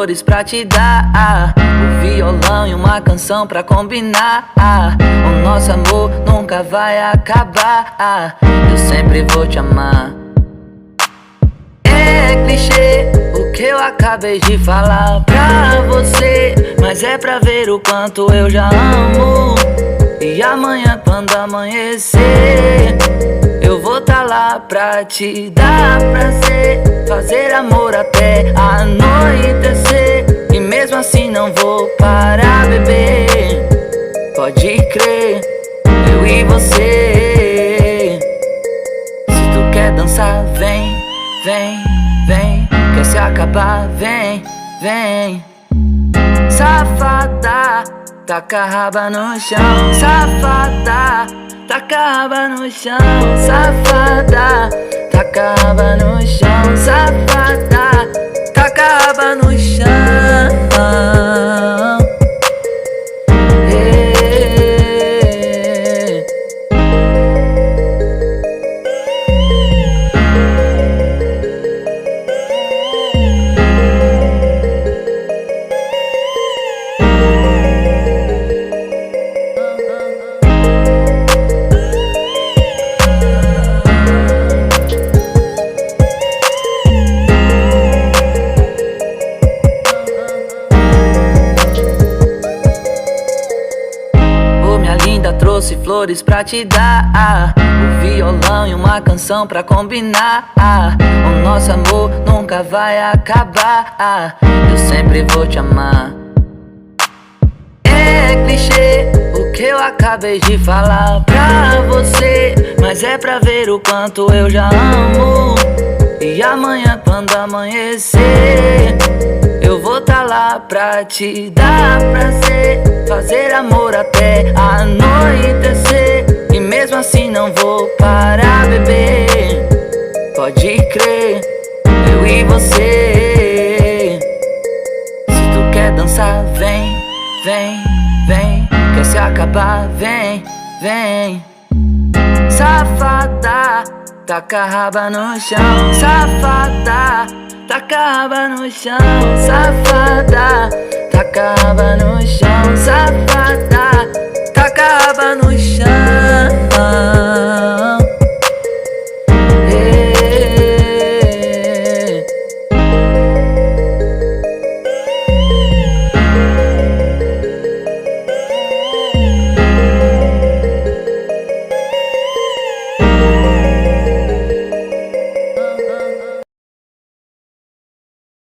flores pra te dar, o violão e uma canção pra combinar. O nosso amor nunca vai acabar, eu sempre vou te amar. É clichê o que eu acabei de falar pra você, mas é pra ver o quanto eu já amo. E amanhã quando amanhecer, eu vou tá lá pra te dar prazer, fazer amor até anoitecer. E mesmo assim não vou parar, bebê, pode crer, eu e você. Se tu quer dançar, vem, vem, vem. Quer se acabar, vem, vem. Safada, taca a raba no chão. Safada, taca a raba no chão. Safada, taca a raba no chão. Safada, taca a raba no chão. Trouxe flores pra te dar, o violão e uma canção pra combinar. O nosso amor nunca vai acabar, eu sempre vou te amar. É clichê o que eu acabei de falar pra você, mas é pra ver o quanto eu já amo. E amanhã quando amanhecer, eu vou tá lá pra te dar prazer, fazer amor até anoitecer. E mesmo assim não vou parar, bebê, pode crer, eu e você. Se tu quer dançar, vem, vem, vem. Quer se acabar, vem, vem. Safada, taca a raba no chão. Safada, taca a raba no chão. Safada,